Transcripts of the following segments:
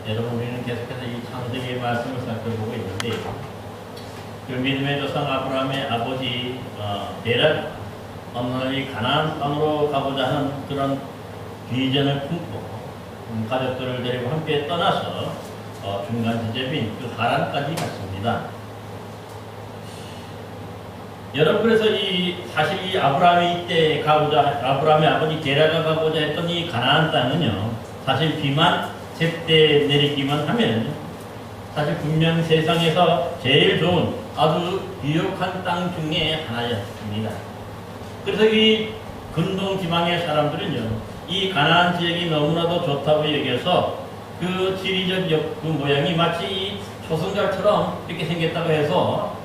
여러분, 우리는 계속해서 이 창세기의 말씀을 살펴보고 있는데, 그 믿음의 조상 아브라함의 아버지 데락, 어느 날 이 가나안 땅으로 가고자 하는 그런 비전을 품고 가족들을 데리고 함께 떠나서 중간 지점인 그 하란까지 갔습니다. 여러분, 그래서 사실 이 아브라함이 이때 아브라함의 아버지 데라가 가고자 했던 이 가나안 땅은요, 사실 비만 제때 내리기만 하면 사실 분명 세상에서 제일 좋은 아주 유력한 땅 중에 하나였습니다. 그래서 이 근동 지방의 사람들은요, 이 가나안 지역이 너무나도 좋다고 여겨서 그 지리적 그 모양이 마치 이 초승달처럼 이렇게 생겼다고 해서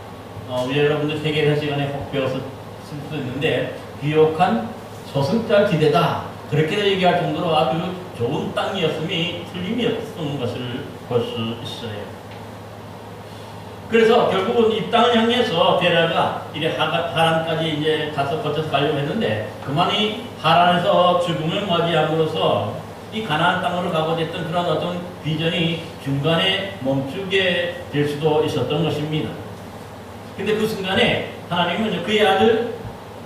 우리 여러분들 세계사 시간에 혹 배웠을 수도 있는데, 비옥한 초승달 지대다, 그렇게 얘기할 정도로 아주 좋은 땅이었음이 틀림이 없었던 것을 볼 수 있어요. 그래서 결국은 이 땅을 향해서 데라가 이래 하란까지 이제 가서 거쳐서 가려고 했는데, 그만이 하란에서 죽음을 맞이함으로써 이 가나안 땅으로 가고자 했던 그런 어떤 비전이 중간에 멈추게 될 수도 있었던 것입니다. 근데 그 순간에 하나님은 그의 아들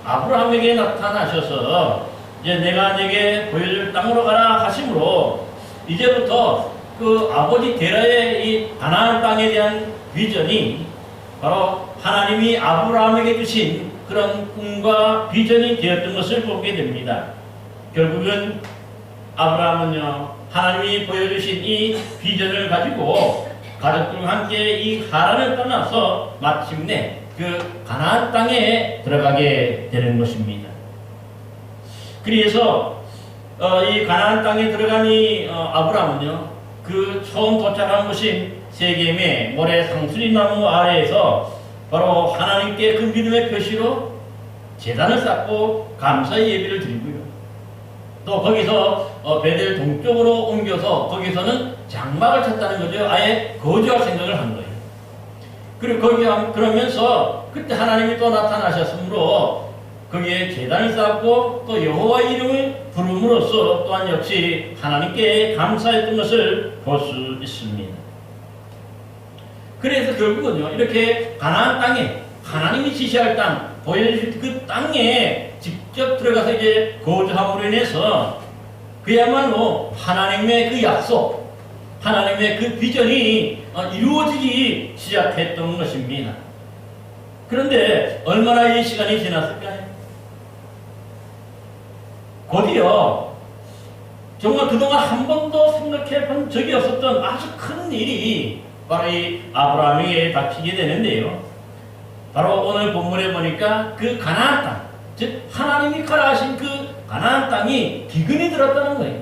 아브라함에게 나타나셔서 이제 내가 네게 보여줄 땅으로 가라 하심으로, 이제부터 그 아버지 데라의 이 가나안 땅에 대한 비전이 바로 하나님이 아브라함에게 주신 그런 꿈과 비전이 되었던 것을 보게 됩니다. 결국은 아브라함은요, 하나님이 보여주신 이 비전을 가지고 가족들과 함께 이 하란을 떠나서 마침내 그 가나안 땅에 들어가게 되는 것입니다. 그래서 이 가나안 땅에 들어간 이 아브라함은요, 그 처음 도착한 곳인 세겜의 모래 상수리 나무 아래에서 바로 하나님께 그 믿음의 표시로 제단을 쌓고 감사의 예배를 드리고요, 또 거기서 베델 동쪽으로 옮겨서 거기서는 장막을 찾다는 거죠. 아예 거주할 생각을 한 거예요. 그리고 그러면서 그때 하나님이 또 나타나셨으므로 거기에 제단을 쌓고 또 여호와의 이름을 부름으로써 또한 역시 하나님께 감사했던 것을 볼 수 있습니다. 그래서 결국은요, 이렇게 가나안 땅에 하나님이 지시할 땅, 보여주신 그 땅에 직접 들어가서 이제 거주함으로 인해서 그야말로 하나님의 그 약속, 하나님의 그 비전이 이루어지기 시작했던 것입니다. 그런데 얼마나 이 시간이 지났을까요? 곧이어 정말 그동안 한 번도 생각해 본 적이 없었던 아주 큰 일이 바로 이 아브라함에게 닥치게 되는데요. 바로 오늘 본문에 보니까 그 가나안 땅, 즉 하나님이 가라 하신 그 가나안 땅이 기근이 들었다는 거예요.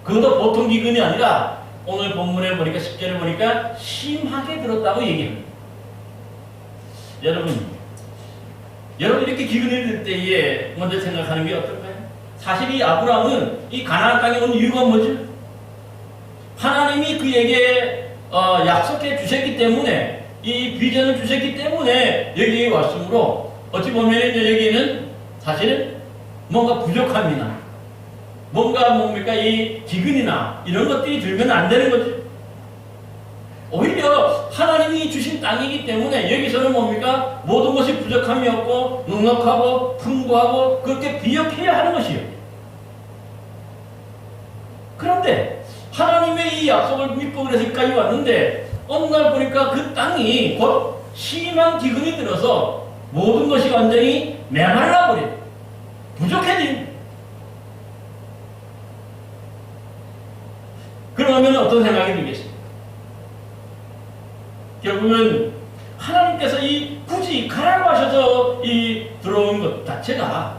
그것도 보통 기근이 아니라 오늘 본문에 보니까 10절에 보니까 심하게 들었다고 얘기합니다. 여러분 이렇게 기근이 들 때에 먼저 생각하는 게 어떨까요? 사실 이 아브라함은 이 가나안 땅에 온 이유가 뭐죠? 하나님이 그에게 약속해 주셨기 때문에, 이 비전을 주셨기 때문에 여기에 왔으므로, 어찌 보면 여기는 사실은 뭔가 부족함이나 뭔가 뭡니까 이 기근이나 이런 것들이 들면 안 되는 거죠. 오히려 하나님이 주신 땅이기 때문에 여기서는 뭡니까 모든 것이 부족함이 없고 넉넉하고 풍부하고 그렇게 비역해야 하는 것이요. 그런데 하나님의 이 약속을 믿고 그래서 여기까지 왔는데 어느 날 보니까 그 땅이 곧 심한 기근이 들어서 모든 것이 완전히 메말라 버려, 부족해진. 그러면 어떤 생각이 들겠습니까? 결국은 하나님께서 굳이 가라고 하셔서 들어온 것 자체가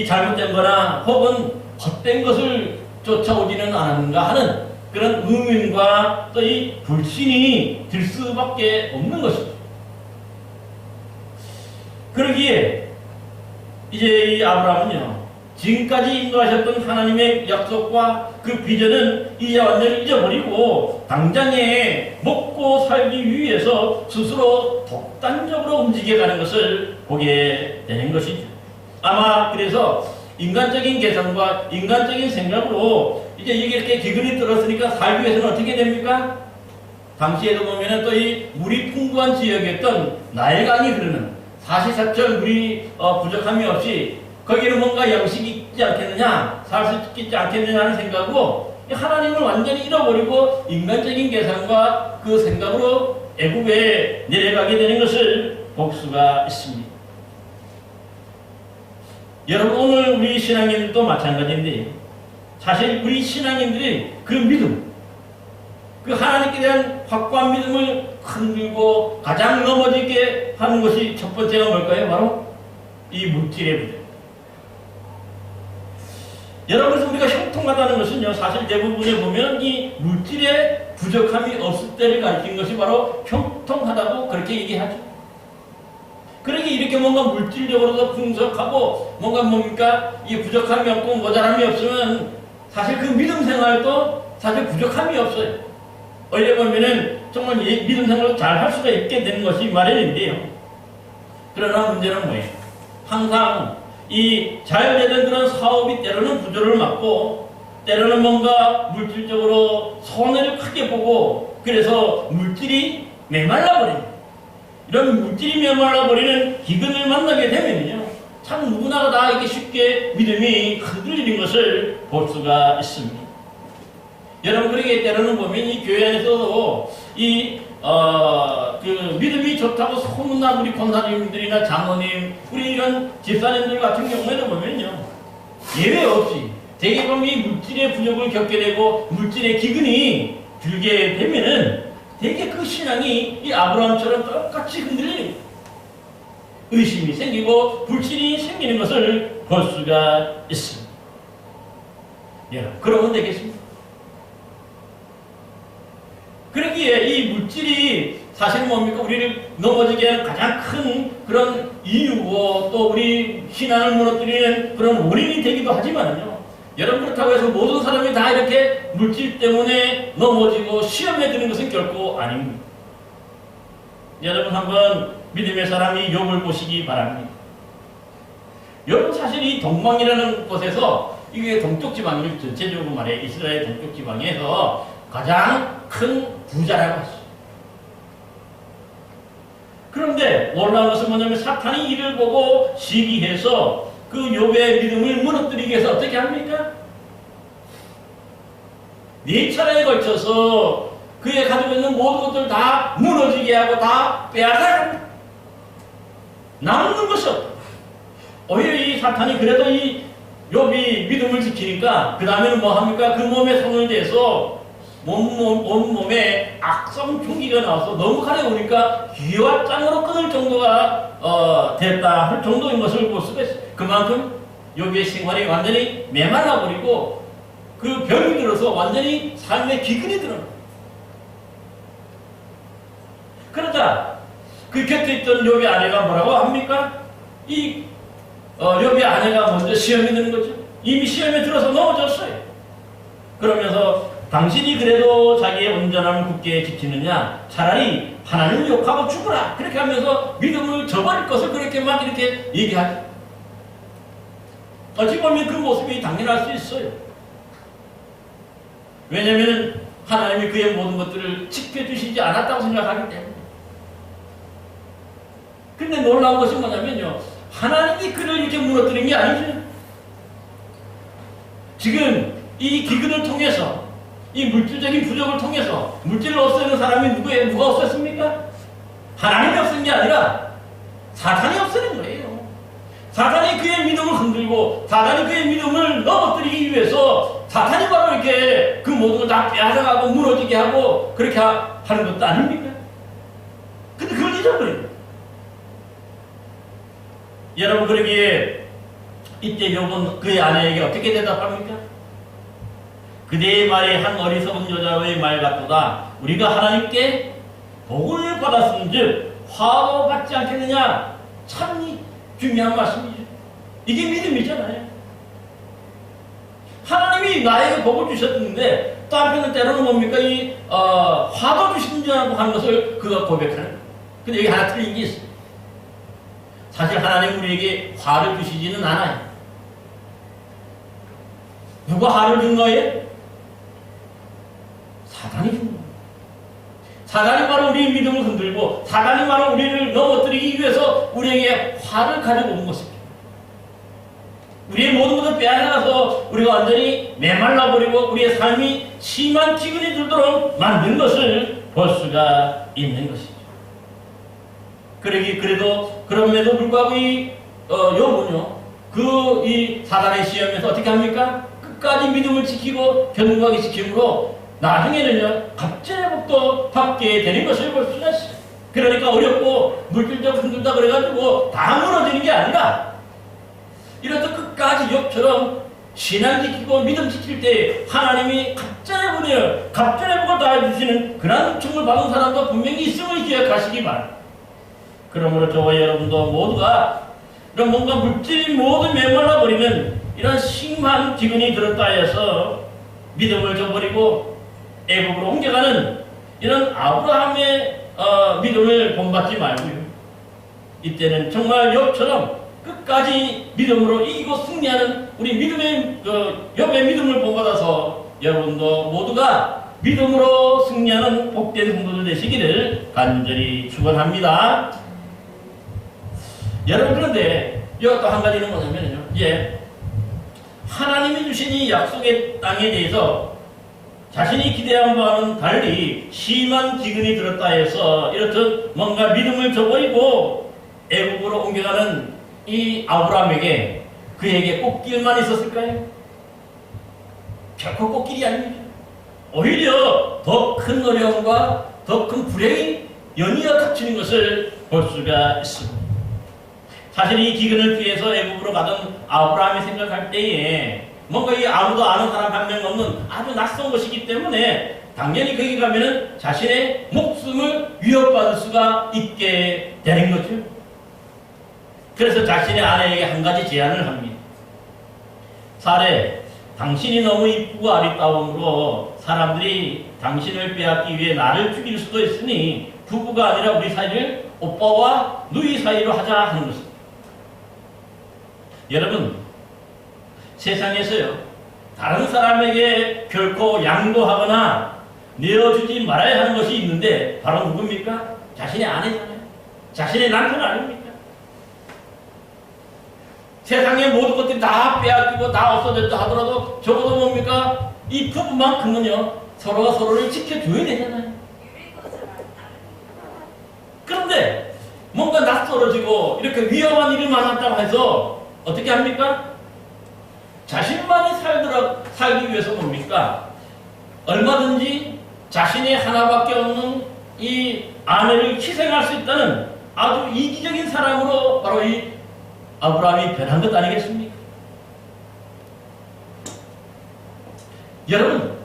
잘못된 거나 혹은 헛된 것을 쫓아오지는 않았는가 하는 그런 의문과 또 불신이 들 수밖에 없는 것이죠. 그러기에 이제 아브라함은요, 지금까지 인도하셨던 하나님의 약속과 그 비전은 이제 완전히 잊어버리고 당장에 먹고 살기 위해서 스스로 독단적으로 움직여가는 것을 보게 되는 것이죠. 아마 그래서 인간적인 계산과 인간적인 생각으로 이제 이제 이게 이렇게 기근이 들었으니까 살기 위해서는 어떻게 됩니까? 당시에도 보면은 또 이 물이 풍부한 지역이었던 나일강이 흐르는 사시사철 물이 부족함이 없이 거기는 뭔가 양식이 있지 않겠느냐, 살 수 있지 않겠느냐 하는 생각으로 하나님을 완전히 잃어버리고 인간적인 계산과 그 생각으로 애굽에 내려가게 되는 것을 볼 수가 있습니다. 여러분, 오늘 우리 신앙인들도 마찬가지인데 사실 우리 신앙인들이 그 믿음, 그 하나님께 대한 확고한 믿음을 흔들고 가장 넘어지게 하는 것이 첫 번째가 뭘까요? 바로 이 물질의 부족. 여러분, 그래서 우리가 형통하다는 것은요, 사실 대부분에 보면 이 물질의 부족함이 없을 때를 가리킨 것이 바로 형통하다고 그렇게 얘기하죠. 그러니 이렇게 뭔가 물질적으로도 풍족하고 뭔가 뭡니까? 이 부족함이 없고 모자람이 없으면 사실 그 믿음 생활도 사실 부족함이 없어요. 원래 보면은 정말 믿음 생활을 잘 할 수가 있게 되는 것이 마련인데요. 그러나 문제는 뭐예요? 항상 이 잘 되는 그런 사업이 때로는 부조를 맞고 때로는 뭔가 물질적으로 손해를 크게 보고 그래서 물질이 메말라버립니다. 이런 물질이 메말라버리는 기근을 만나게 되면요, 참 누구나가 다 이렇게 쉽게 믿음이 흔들리는 것을 볼 수가 있습니다. 여러분, 그러게 때로는 보면 이 교회 안에서도 그 믿음이 좋다고 소문난 우리 권사님들이나 장로님, 우리 이런 집사님들 같은 경우에는 보면요, 예외 없이 대개 보면 이 물질의 부족을 겪게 되고 물질의 기근이 들게 되면은 대개 그 신앙이 이 아브라함처럼 똑같이 흔들리는 의심이 생기고 불신이 생기는 것을 볼 수가 있습니다. 여러분, 그러면 되겠습니다. 그러기에 이 물질이 사실 뭡니까? 우리를 넘어지게 하는 가장 큰 그런 이유고 또 우리 신앙을 무너뜨리는 그런 원인이 되기도 하지만요, 여러분, 그렇다고 해서 모든 사람이 다 이렇게 물질 때문에 넘어지고 시험에 드는 것은 결코 아닙니다. 여러분, 한번 믿음의 사람이 욥을 보시기 바랍니다. 욥은 사실 이 동방이라는 곳에서, 이게 동쪽 지방이 전체적으로 말해 이스라엘 동쪽 지방에서 가장 큰 부자라고 했어요. 그런데 놀라운 것은 뭐냐면 사탄이 이를 보고 시기해서 그 욥의 믿음을 무너뜨리기 위해서 어떻게 합니까? 4차례에 걸쳐서 그의 가지고 있는 모든 것들 다 무너지게 하고 다 빼앗아갑니다. 남는 것이 없다. 오히려 이 사탄이 그래도 이 욥이 믿음을 지키니까 그 다음에는 뭐 합니까? 그 몸에 손을 대서 온몸에 악성 중기가 나와서 너무 가려우니까 귀와 짱으로 끊을 정도가 됐다 할 정도인 것을 볼 수가 있어요. 그만큼 욥의 생활이 완전히 메말라버리고 그 병이 들어서 완전히 삶의 기근이 드러납니다. 그러자 그 곁에 있던 욥의 아내가 뭐라고 합니까? 이 욥의 아내가 먼저 시험에 드는 거죠. 이미 시험에 들어서 넘어졌어요. 그러면서 당신이 그래도 자기의 온전함을 굳게 지키느냐? 차라리 하나님을 욕하고 죽으라. 그렇게 하면서 믿음을 저버릴 것을 그렇게 막 이렇게 얘기하죠. 어찌 보면 그 모습이 당연할 수 있어요. 왜냐하면 하나님이 그의 모든 것들을 지켜주시지 않았다고 생각하기 때문에. 근데 놀라운 것이 뭐냐면요, 하나님이 그를 이렇게 무너뜨린 게 아니죠. 지금 이 기근을 통해서, 이 물질적인 부족을 통해서 물질을 없애는 사람이 누가 없앴습니까? 하나님이 없앤 게 아니라 사탄이 없애는 거예요. 사탄이 그의 믿음을 흔들고 사탄이 그의 믿음을 넘어뜨리기 위해서 사탄이 바로 이렇게 그 모든 걸 다 빼앗아가고 무너지게 하고 그렇게 하는 것도 아닙니까? 근데 그걸 잊어버려요. 여러분, 그러기에 이때 욥은 그의 아내에게 어떻게 대답합니까? 그대의 말이 한 어리석은 여자의 말 같도다. 우리가 하나님께 복을 받았은즉 화도 받지 않겠느냐? 참 중요한 말씀이죠. 이게 믿음이잖아요. 하나님이 나에게 복을 주셨는데 또 한편은 때로는 뭡니까? 화도 주신다고 하는 것을 그가 고백하는 거예요. 근데 여기 하나 틀린 게 있어요. 사실 하나님 우리에게 화를 주시지는 않아요. 누가 화를 준 거예요? 사단이 바로 우리의 믿음을 흔들고 사단이 바로 우리를 넘어뜨리기 위해서 우리에게 화를 가지고 온 것입니다. 우리의 모든 것을 빼앗아서 우리가 완전히 메말라버리고 우리의 삶이 심한 기근이 들도록 만든 것을 볼 수가 있는 것이죠. 그래도 그럼에도 불구하고 이 욥은요, 이 사단의 시험에서 어떻게 합니까? 끝까지 믿음을 지키고 견고하게 지킴으로 나중에는요, 갑절의 복도 받게 되는 것을 볼 수가 있어요. 그러니까 어렵고 물질적 흔들다 그래가지고 다 무너지는 게 아니라 이렇듯 끝까지 욥처럼 신앙 지키고 믿음 지킬 때 하나님이 갑절의 복을 다 해주시는 그런 축복을 받은 사람도 분명히 있음을 기억하시기 바랍니다. 그러므로 저와 여러분도 모두가 이런 뭔가 물질이 모두 메말라 버리는 이런 심한 기근이 들었다 해서 믿음을 저버리고 애국으로 옮겨가는 이런 아브라함의 믿음을 본받지 말고요. 이때는 정말 욥처럼 끝까지 믿음으로 이기고 승리하는 우리 믿음의 욥의 믿음을 본받아서 여러분도 모두가 믿음으로 승리하는 복된 성도들 되시기를 간절히 축원합니다. 여러분, 그런데 이것도 한 가지는 뭐냐면요, 하나님이 주신 이 약속의 땅에 대해서 자신이 기대한 바와는 달리 심한 기근이 들었다 해서 이렇듯 뭔가 믿음을 저버리고 애국으로 옮겨가는 이 아브라함에게 그에게 꽃길만 있었을까요? 결코 꽃길이 아닙니다. 오히려 더 큰 어려움과 더 큰 불행이 연이어 닥치는 것을 볼 수가 있습니다. 사실 이 기근을 피해서 애국으로 가던 아브라함이 생각할 때에 뭔가 이 아무도 아는 사람 한 명 없는 아주 낯선 것이기 때문에 당연히 거기 가면은 자신의 목숨을 위협받을 수가 있게 되는 거죠. 그래서 자신의 아내에게 한 가지 제안을 합니다. 사례, 당신이 너무 이쁘고 아리따움으로 사람들이 당신을 빼앗기 위해 나를 죽일 수도 있으니 부부가 아니라 우리 사이를 오빠와 누이 사이로 하자 하는 것입니다. 여러분, 세상에서요, 다른 사람에게 결코 양보하거나 내어주지 말아야 하는 것이 있는데 바로 누굽니까? 자신의 아내잖아요. 자신의 남편 아닙니까? 세상의 모든 것들이 다 빼앗기고 다 없어졌다 하더라도 적어도 뭡니까? 이 부부만큼은요, 서로가 서로를 지켜줘야 되잖아요. 그런데 뭔가 낯설어지고 이렇게 위험한 일이 많았다고 해서 어떻게 합니까? 자신만이 살기 위해서 뭡니까? 얼마든지 자신이 하나밖에 없는 이 아내를 희생할 수 있다는 아주 이기적인 사람으로 바로 이 아브라함이 변한 것 아니겠습니까? 여러분,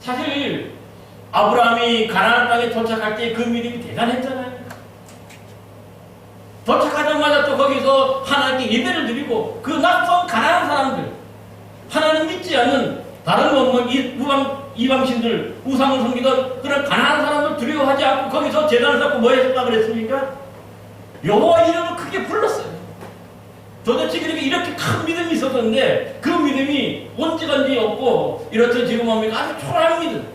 사실 아브라함이 가나안 땅에 도착할 때 그 믿음이 대단했잖아요. 도착하자마자 또 거기서 하나님께 예배를 드리고 그 낯선 가나안 사람들, 하나님 믿지 않는 다른 이방신들, 우상을 섬기던 그런 가나안 사람들 두려워하지 않고 거기서 제단을 쌓고 뭐 했었다 그랬습니까? 여호와 이름을 크게 불렀어요. 도대체 이렇게 큰 믿음이 있었는데 그 믿음이 언제간지 없고 이렇듯 지금 뭡니까? 아주 초라한 믿음.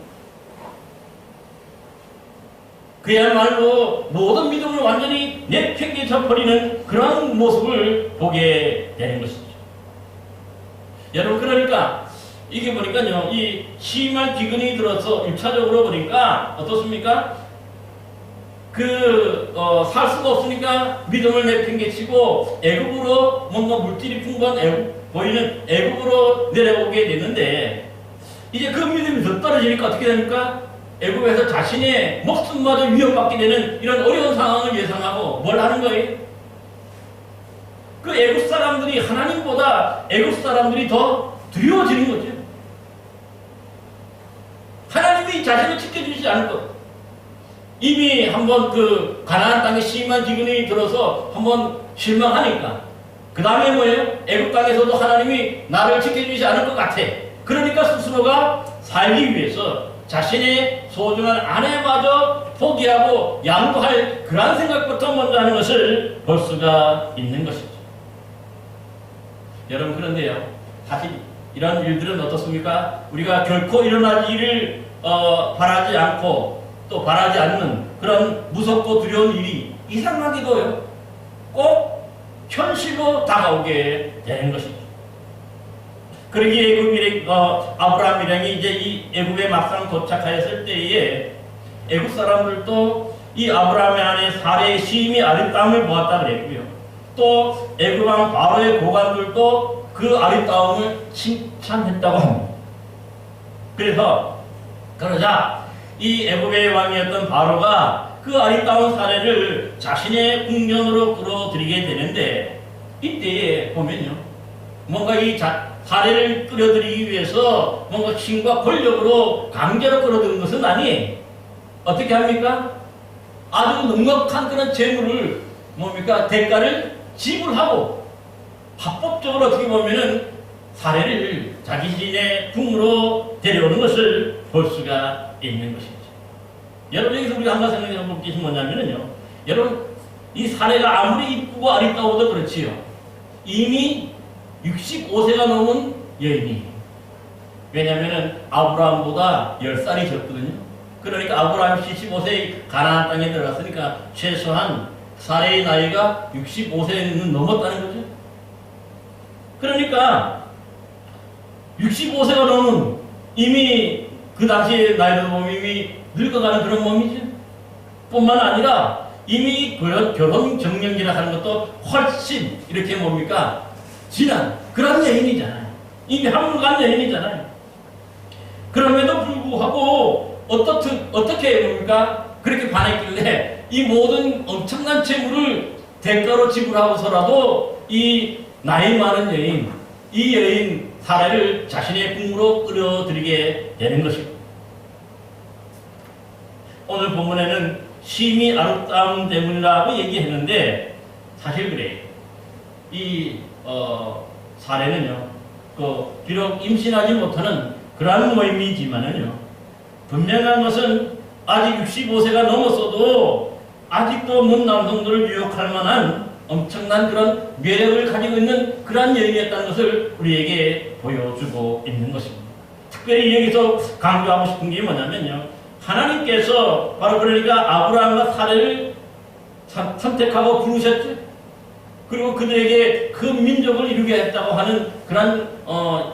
그야말로 모든 믿음을 완전히 내팽개쳐 버리는 그런 모습을 보게 되는 것이죠. 여러분, 그러니까 이게 보니까요, 이 심한 기근이 들어서 1차적으로 보니까 어떻습니까? 살 수가 없으니까 믿음을 내팽개치고 애국으로 뭔가 물질이 풍부한 보이는 애국으로 내려오게 되는데 이제 그 믿음이 더 떨어지니까 어떻게 됩니까? 애국에서 자신의 목숨마저 위협받게 되는 이런 어려운 상황을 예상하고 뭘 하는 거예요? 그 애국 사람들이 하나님보다 애국 사람들이 더 두려워지는 거죠. 하나님이 자신을 지켜주지 않을 것. 이미 한번 그 가나안 땅에 심한 기근이 들어서 한번 실망하니까 그 다음에 뭐예요? 애국 땅에서도 하나님이 나를 지켜주지 않을 것 같아. 그러니까 스스로가 살기 위해서 자신의 소중한 아내마저 포기하고 양보할 그러한 생각부터 먼저 하는 것을 볼 수가 있는 것이죠. 여러분, 그런데요, 사실 이런 일들은 어떻습니까? 우리가 결코 일어날 일을 바라지 않고 또 바라지 않는 그런 무섭고 두려운 일이 이상하게도요, 꼭 현실로 다가오게 되는 것이죠. 그러기에 아브라함 일행이 이제 이 애굽에 막상 도착하였을 때에 애굽 사람들도 이 아브라함의 아내 사레의 시임이 아름다움을 보았다 그랬고요. 또 애굽 왕 바로의 고관들도 그 아름다움을 칭찬했다고 합니다. 그래서 그러자 이 애굽의 왕이었던 바로가 그 아름다운 사례를 자신의 궁전으로 끌어들이게 되는데, 이때에 보면요, 뭔가 이 사례를 끌어들이기 위해서 뭔가 힘과 권력으로 강제로 끌어들인 것은 아니에요. 어떻게 합니까? 아주 넉넉한 그런 재물을 뭡니까? 대가를 지불하고 합법적으로 어떻게 보면은 사례를 자기진의 궁으로 데려오는 것을 볼 수가 있는 것이죠. 여러분, 여기서 우리가 한 가지 생각해 볼 것이 뭐냐면요, 여러분, 이 사례가 아무리 이쁘고 아름다워도 그렇지요, 이미 65세가 넘은 여인이, 왜냐하면 아브라함보다 10살이 적거든요. 그러니까 아브라함이 75세의 가나안 땅에 들어갔으니까 최소한 사례의 나이가 65세는 넘었다는 거죠. 그러니까 65세가 넘은, 이미 그 당시의 나이로 보면 이미 늙어가는 그런 몸이죠. 뿐만 아니라 이미 결혼 정년기라 하는 것도 훨씬 이렇게 뭡니까? 지난 그런 여인이잖아요. 이미 한물 간 여인이잖아요. 그럼에도 불구하고 어떻게 뭡니까? 그렇게 반했길래 이 모든 엄청난 재물을 대가로 지불하고서라도 이 나이 많은 여인, 이 여인 사례를 자신의 궁으로 끌어들이게 되는 것입니다. 오늘 본문에는 심히 아름다움 때문이라고 얘기했는데, 사실 그래요. 이 사례는요, 비록 임신하지 못하는 그러한 모임이지만은요, 분명한 것은 아직 65세가 넘었어도 아직도 먼 남성들을 유혹할 만한 엄청난 그런 매력을 가지고 있는 그러한 여인이었다는 것을 우리에게 보여주고 있는 것입니다. 특별히 여기서 강조하고 싶은 게 뭐냐면요, 하나님께서 바로 그러니까 아브라함과 사례를 선택하고 부르셨죠. 그리고 그들에게 그 민족을 이루게 했다고 하는 그런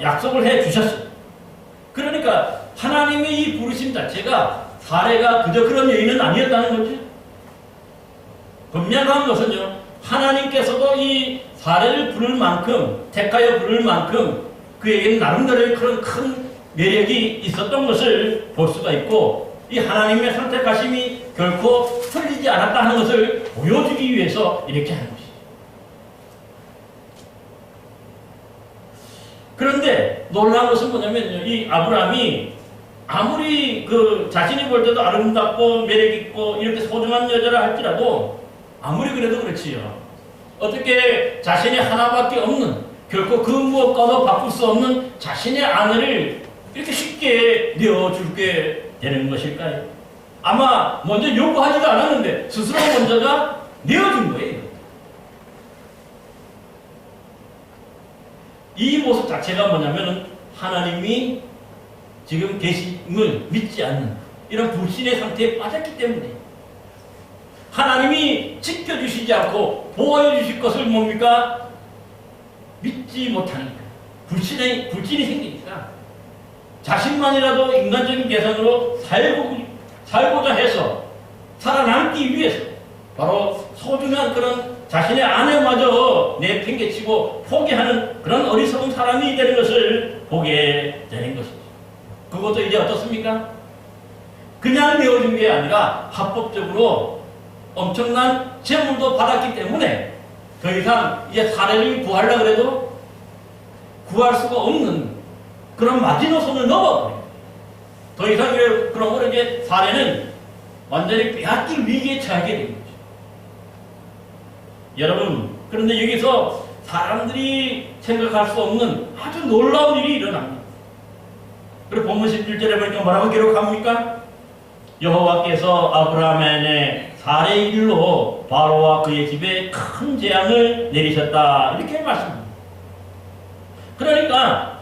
약속을 해 주셨어요. 그러니까 하나님의 이 부르심 자체가 사례가 그저 그런 여인은 아니었다는 거죠. 분명한 것은요, 하나님께서도 이 사례를 부를 만큼, 택하여 부를 만큼 그에게는 나름대로의 그런 큰 매력이 있었던 것을 볼 수가 있고, 이 하나님의 선택하심이 결코 틀리지 않았다 하는 것을 보여주기 위해서 이렇게 하는 것이죠. 그런데 놀라운 것은 뭐냐면요, 이 아브라함이 아무리 자신이 볼 때도 아름답고 매력있고 이렇게 소중한 여자라 할지라도, 아무리 그래도 그렇지요, 어떻게 자신의 하나밖에 없는, 결코 그 무엇과도 바꿀 수 없는 자신의 아내를 이렇게 쉽게 내어줄게 되는 것일까요? 아마 먼저 요구하지도 않았는데 스스로 먼저가 내어준 거예요. 이 모습 자체가 뭐냐면은 하나님이 지금 계심을 믿지 않는 이런 불신의 상태에 빠졌기 때문에, 하나님이 지켜주시지 않고 보호해 주실 것을 뭡니까? 믿지 못하니까, 불신이 생기니까 자신만이라도 인간적인 계산으로 살고자 해서 살아남기 위해서 바로 소중한 그런 자신의 아내마저 내팽개치고 포기하는 그런 어리석은 사람이 되는 것을 보게 되는 것이죠. 그것도 이제 어떻습니까? 그냥 내어준 게 아니라 합법적으로 엄청난 재물도 받았기 때문에 더 이상 이제 사례를 구하려고 해도 구할 수가 없는 그런 마지노선을 넘어버려요. 더 이상 그런 걸 이제 사례는 완전히 빼앗길 위기에 처하게 됩니다. 여러분, 그런데 여기서 사람들이 생각할 수 없는 아주 놀라운 일이 일어납니다. 그리고 본문 11절에 보니까 뭐라고 기록합니까? 여호와께서 아브라함의 아내 사레의 일로 바로와 그의 집에 큰 재앙을 내리셨다, 이렇게 말씀합니다. 그러니까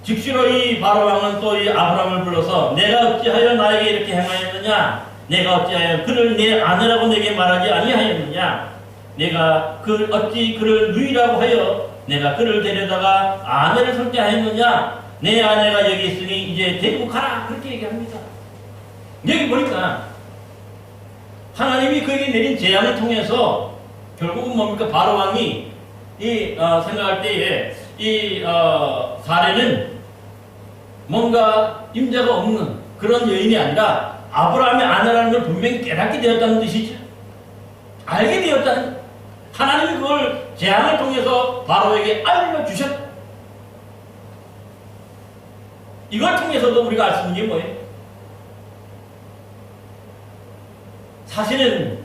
즉시로 이 바로 왕은 또 이 아브라함을 불러서 내가 어찌하여 나에게 이렇게 행하였느냐, 내가 어찌하여 그를 내 아내라고 내게 말하지 아니하였느냐? 내가 어찌 그를 누이라고 하여 내가 그를 데려다가 아내를 삼게 하였느냐? 내 아내가 여기 있으니 이제 데리고 가라. 그렇게 얘기합니다. 여기 보니까 하나님이 그에게 내린 재앙을 통해서 결국은 뭡니까? 바로 왕이 생각할 때에 사례는 뭔가 임자가 없는 그런 여인이 아니라 아브라함의 아내라는 걸 분명히 깨닫게 되었다는 뜻이죠. 알게 되었다는 것. 하나님이 그걸 재앙을 통해서 바로에게 알려주셨다. 이걸 통해서도 우리가 알 수 있는 게 뭐예요? 사실은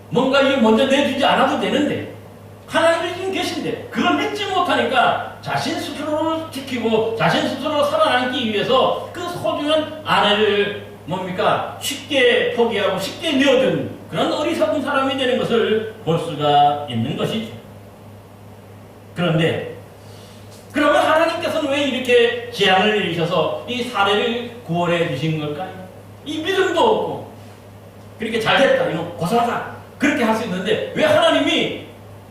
뭔가 이걸 먼저 내주지 않아도 되는데 하나님이 지금 계신데 그걸 믿지 못하니까 자신 스스로를 지키고 자신 스스로 살아남기 위해서 그 소중한 아내를 뭡니까? 쉽게 포기하고 쉽게 내어준 그런 어리석은 사람이 되는 것을 볼 수가 있는 것이죠. 그런데 그러면 하나님께서는 왜 이렇게 재앙을 내리셔서 이 사례를 구원해 주신 걸까요? 이 믿음도 없고 그렇게 잘됐다, 이거 고사하다 그렇게 할 수 있는데 왜 하나님이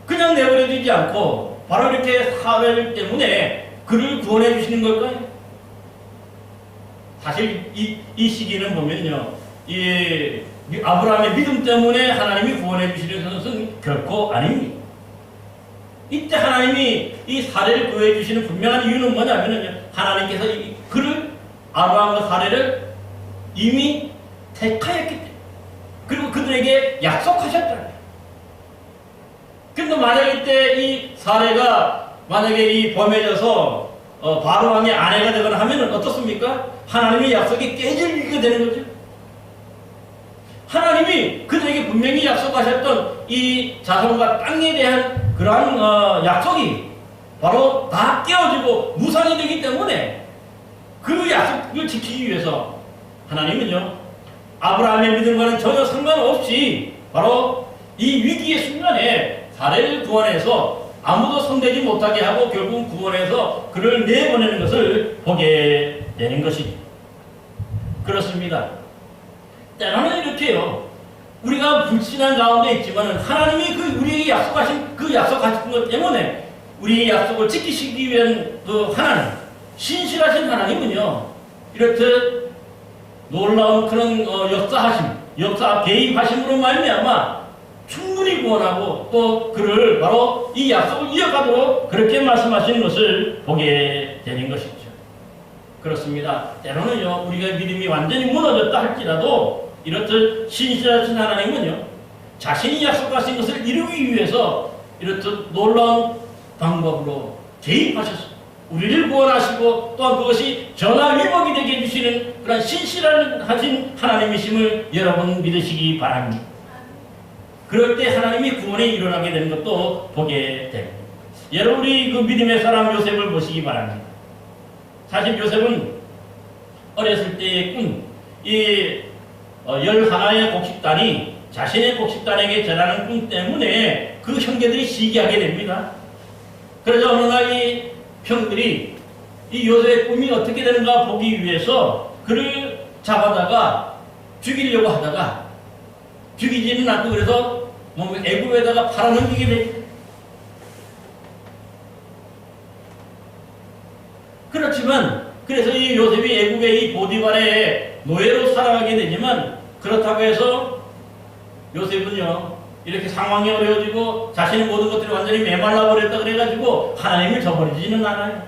그냥 내버려 두지 않고 바로 이렇게 사례를 때문에 그를 구원해 주시는 걸까요? 사실 이 시기는 보면요, 이 아브라함의 믿음 때문에 하나님이 구원해 주시는 것은 결코 아닙니다. 이때 하나님이 이 사례를 구해 주시는 분명한 이유는 뭐냐면요, 하나님께서 그를 아브라함과 사례를 이미 택하였기 때문에, 그리고 그들에게 약속하셨다. 근데 만약 이때 이 사례가 만약에 이 범해져서 바로 왕의 아내가 되거나 하면은 어떻습니까? 하나님의 약속이 깨지게 되는 거죠. 하나님이 그들에게 분명히 약속하셨던 이 자손과 땅에 대한 그러한 약속이 바로 다 깨어지고 무산이 되기 때문에 그 약속을 지키기 위해서 하나님은요, 아브라함의 믿음과는 전혀 상관없이 바로 이 위기의 순간에 사례를 구원해서 아무도 손대지 못하게 하고 결국 구원해서 그를 내보내는 것을 보게 되는 것이죠. 그렇습니다. 때로는 이렇게요, 우리가 불신한 가운데 있지만 하나님이 우리에게 약속하신 것 때문에 우리의 약속을 지키시기 위한 그 하나님, 신실하신 하나님은요, 이렇듯 놀라운 그런 역사 개입하심으로 말미암아 충분히 구원하고 또 그를 바로 이 약속을 이어가도록 그렇게 말씀하시는 것을 보게 되는 것이죠. 그렇습니다. 때로는요, 우리가 믿음이 완전히 무너졌다 할지라도 이렇듯 신실하신 하나님은요, 자신이 약속하신 것을 이루기 위해서 이렇듯 놀라운 방법으로 개입하셨습니다. 우리를 구원하시고 또한 그것이 전화위복이 되게 해주시는 그런 신실하신 하나님이심을 여러분 믿으시기 바랍니다. 그럴 때 하나님이 구원이 일어나게 되는 것도 보게 됩니다. 여러분, 우리 그 믿음의 사람 요셉을 보시기 바랍니다. 사실 요셉은 어렸을 때의 꿈, 이 11의 곡식단이 자신의 곡식단에게 전하는 꿈 때문에 그 형제들이 시기하게 됩니다. 그래서 어느 날 이 형들이 이 요셉의 꿈이 어떻게 되는가 보기 위해서 그를 잡아다가 죽이려고 하다가 죽이지는 않고 그래서 애굽에다가 팔아넘기게 됩니다. 그렇지만 그래서 이 요셉이 애굽의 이 보디발의 노예로 살아가게 되지만 그렇다고 해서 요셉은요, 이렇게 상황이 어려워지고 자신의 모든 것들이 완전히 메말라 버렸다 그래가지고 하나님을 저버리지는 않아요.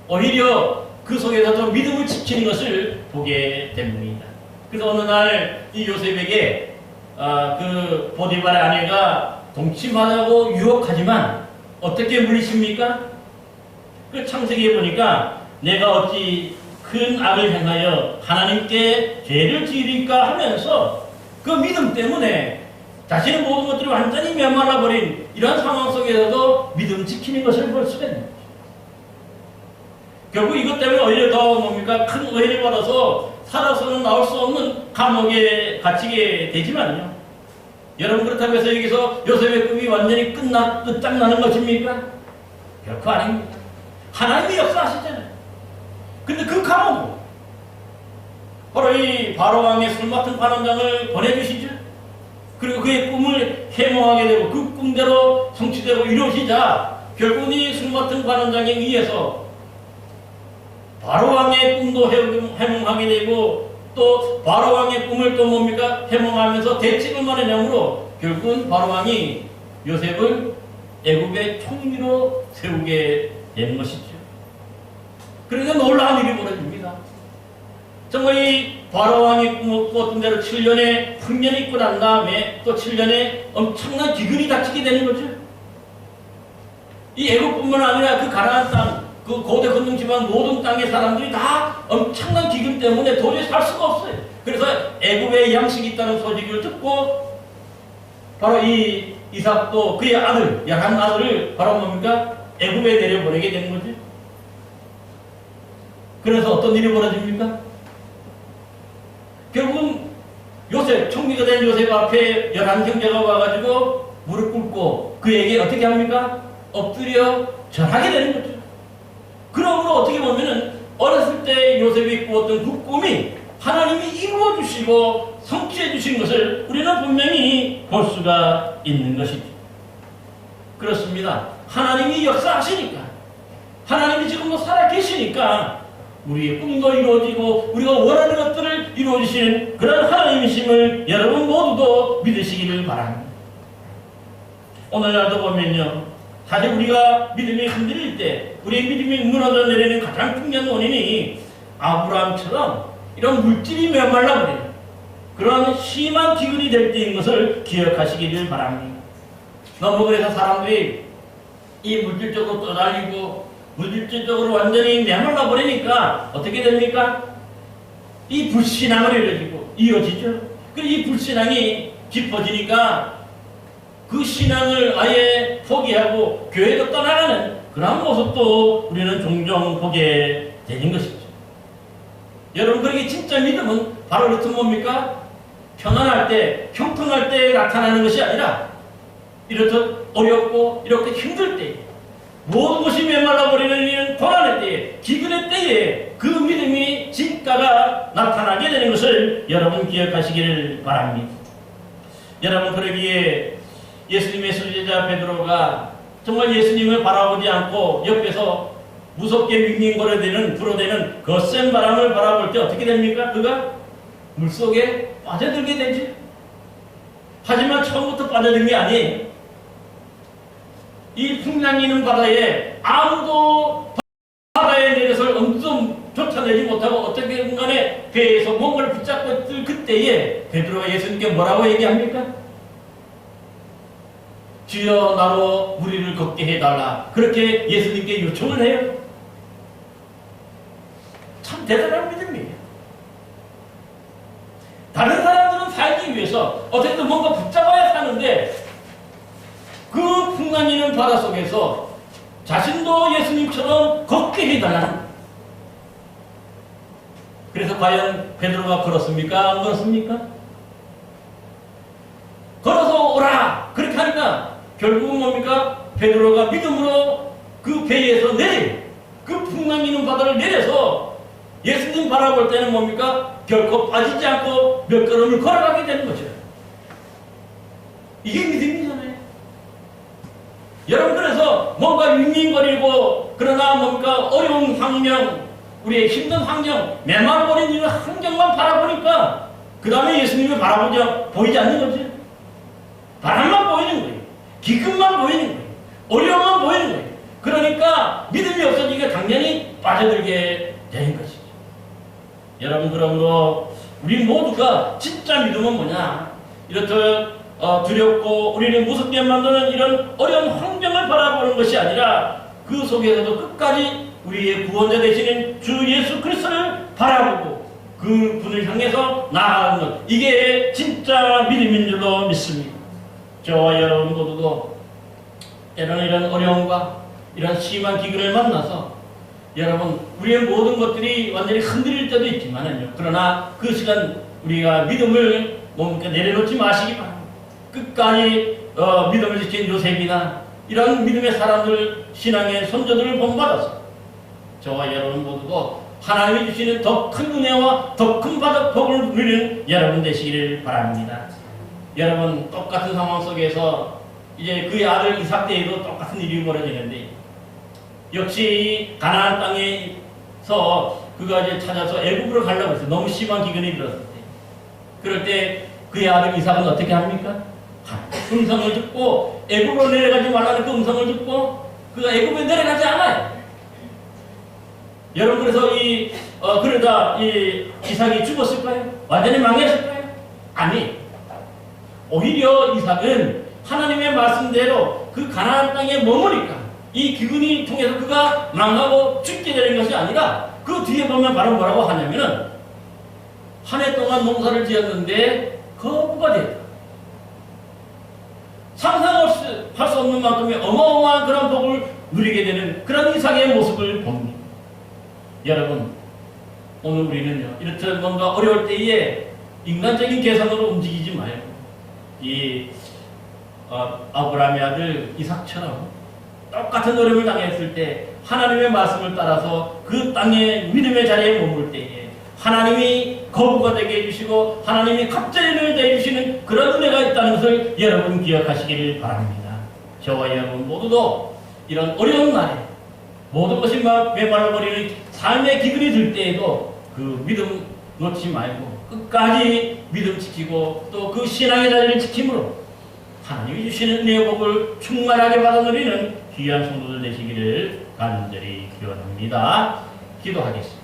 오히려 그 속에서도 믿음을 지키는 것을 보게 됩니다. 그래서 어느 날 이 요셉에게 그 보디발의 아내가 동침하자고 유혹하지만 어떻게 물리십니까? 그 창세기에 보니까 내가 어찌 큰 악을 행하여 하나님께 죄를 지으리까 하면서 그 믿음 때문에 자신의 모든 것들이 완전히 메말라버린 이런 상황 속에서도 믿음 지키는 것을 볼 수가 있는 거죠. 결국 이것 때문에 오히려 더 큰 오해를 받아서 살아서는 나올 수 없는 감옥에 갇히게 되지만요. 여러분, 그렇다고 해서 여기서 요셉의 꿈이 완전히 끝장나는 것입니까? 결코 아닙니다. 하나님이 역사하시잖아요. 근데 그 감옥은 바로 이 바로 왕의 술 맡은 관원장을 보내주시죠. 그리고 그의 꿈을 해몽하게 되고 그 꿈대로 성취되고 이루어지자 결국은 이 술 맡은 관원장에 의해서 바로 왕의 꿈도 해몽하게 되고 또 바로 왕의 꿈을 또 뭡니까? 해몽하면서 대책을 마련함으로 결국은 바로 왕이 요셉을 애굽의 총리로 세우게 된 것이죠. 그러니까 놀라운 일이 벌어집니다. 정말 이 바로 왕이 꾸었던 대로 7년의 풍년이 있고 난 다음에 또 7년의 엄청난 기근이 닥치게 되는 거죠. 이 애굽뿐만 아니라 그 가나안 땅, 그 고대 건능 지방 모든 땅의 사람들이 다 엄청난 기근 때문에 도저히 살 수가 없어요. 그래서 애굽에 양식이 있다는 소식을 듣고 바로 이 이삭도 그의 아들, 11아들을 바로 뭡니까? 애굽에 내려보내게 되는 거죠. 그래서 어떤 일이 벌어집니까? 결국은 요셉, 총리가 된 요셉 앞에 11형제가 와가지고 무릎 꿇고 그에게 어떻게 합니까? 엎드려 절하게 되는 거죠. 그러므로 어떻게 보면은 어렸을 때 요셉이 꾸었던 그 꿈이 하나님이 이루어주시고 성취해주신 것을 우리는 분명히 볼 수가 있는 것이죠. 그렇습니다. 하나님이 역사하시니까, 하나님이 지금도 살아계시니까 우리의 꿈도 이루어지고 우리가 원하는 것들을 이루어주시는 그런 하나님이심을 여러분 모두도 믿으시기를 바랍니다. 오늘날도 보면요, 사실 우리가 믿음이 흔들릴 때 우리의 믿음이 무너져 내리는 가장 중요한 원인이 아브라함처럼 이런 물질이 메말라버리는 그런 심한 기근이 될 때인 것을 기억하시기를 바랍니다. 너무 그래서 사람들이 이 물질적으로 떠달리고 물질적으로 완전히 메말라 버리니까 어떻게 됩니까? 이 불신앙을 이어지죠. 이 불신앙이 깊어지니까 그 신앙을 아예 포기하고 교회도 떠나가는 그런 모습도 우리는 종종 보게 되는 것이죠. 여러분, 그렇게 진짜 믿음은 바로 이렇듯 뭡니까? 편안할 때, 형통할 때 나타나는 것이 아니라 이렇듯 어렵고 이렇게 힘들 때, 모든 것이 메말라 버리는 이런 고난의 때에, 기근의 때에 그 믿음이 진가가 나타나게 되는 것을 여러분 기억하시기를 바랍니다. 여러분, 그러기에 예수님의 수제자 베드로가 정말 예수님을 바라보지 않고 옆에서 무섭게 윙윙거려대는 불어대는 거센 바람을 바라볼 때 어떻게 됩니까? 그가 물속에 빠져들게 되지. 하지만 처음부터 빠져든 게 아니에요. 이 풍랑이는 바다에 아무도 바다에 내려서 엄청 쫓아내지 못하고 어떻게든 간에 배에서 뭔가를 붙잡고 있을 그때에 베드로가 예수님께 뭐라고 얘기합니까? 주여, 나로 무리를 걷게 해달라. 그렇게 예수님께 요청을 해요. 참 대단한 믿음이에요. 다른 사람들은 살기 위해서 어쨌든 뭔가 붙잡아야 사는데 그 풍랑이는 바다 속에서 자신도 예수님처럼 걷게 해달라는. 그래서 과연 베드로가 걸었습니까? 안 걸었습니까? 걸어서 오라! 그렇게 하니까 결국은 뭡니까? 베드로가 믿음으로 그 배에서 그 풍랑이는 바다를 내려서 예수님 바라볼 때는 뭡니까? 결코 빠지지 않고 몇 걸음을 걸어가게 되는 거죠. 이게 믿음이잖아요. 여러분, 그래서 뭔가 윙윙거리고 그러나 뭡니까? 어려운 환경, 우리의 힘든 환경, 메말버린 이런 환경만 바라보니까 그 다음에 예수님을 보이지 않는 거죠. 바람만 보이는 거예요. 기근만 보이는 거예요. 어려움만 보이는 거예요. 그러니까 믿음이 없어지니까 당연히 빠져들게 되는 것이죠. 여러분, 그러므로 우리 모두가 진짜 믿음은 뭐냐? 이렇듯 두렵고 우리를 무섭게 만드는 이런 어려운 환경을 바라보는 것이 아니라 그 속에서도 끝까지 우리의 구원자 되시는 주 예수 그리스도를 바라보고 그 분을 향해서 나아가는 것, 이게 진짜 믿음인 줄로 믿습니다. 저와 여러분 모두도 때로는 이런 어려움과 이런 심한 기근을 만나서 여러분, 우리의 모든 것들이 완전히 흔들릴 때도 있지만요. 그러나 그 시간 우리가 믿음을 내려놓지 마시기 바랍니다. 끝까지 믿음을 지킨 요셉이나 이런 믿음의 사람들, 신앙의 선조들을 본받아서 저와 여러분 모두도 하나님이 주시는 더 큰 은혜와 더 큰 복을 누리는 여러분 되시기를 바랍니다. 여러분, 똑같은 상황 속에서 이제 그의 아들 이삭 때에도 똑같은 일이 벌어지는데, 역시 가나안 땅에서 그가 이제 찾아서 애굽으로 가려고 했어요. 너무 심한 기근이 들었을 때. 그럴 때 그의 아들 이삭은 어떻게 합니까? 음성을 듣고 애굽으로 내려가지 말라는 그 음성을 듣고 그가 애굽에 내려가지 않아요. 여러분, 그래서 그러다 이삭이 죽었을까요? 완전히 망했을까요? 아니, 오히려 이삭은 하나님의 말씀대로 그 가나안 땅에 머무니까 이 기근이 통해서 그가 망하고 죽게 되는 것이 아니라, 그 뒤에 보면 바로 뭐라고 하냐면은, 한 해 동안 농사를 지었는데 거부가 됐다. 상상할 수 없는 만큼의 어마어마한 그런 복을 누리게 되는 그런 이삭의 모습을 봅니다. 여러분, 오늘 우리는요, 이렇듯 뭔가 어려울 때에 인간적인 계산으로 움직이지 말고 아브라함의 아들 이삭처럼 똑같은 어려움을 당했을 때 하나님의 말씀을 따라서 그 땅의 믿음의 자리에 머물 때에 하나님이 거부가 되게 해주시고 하나님이 갑자기를 내주시는 그런 은혜가 있다는 것을 여러분 기억하시기를 바랍니다. 저와 여러분 모두도 이런 어려운 날에 모든 것이 메말라버리는 삶의 기근이 들 때에도 그 믿음 놓지 말고 끝까지 믿음 지키고 또 그 신앙의 자리를 지킴으로 하나님이 주시는 은혜의 복을 충만하게 받아 누리는 귀한 성도들 되시기를 간절히 기원합니다. 기도하겠습니다.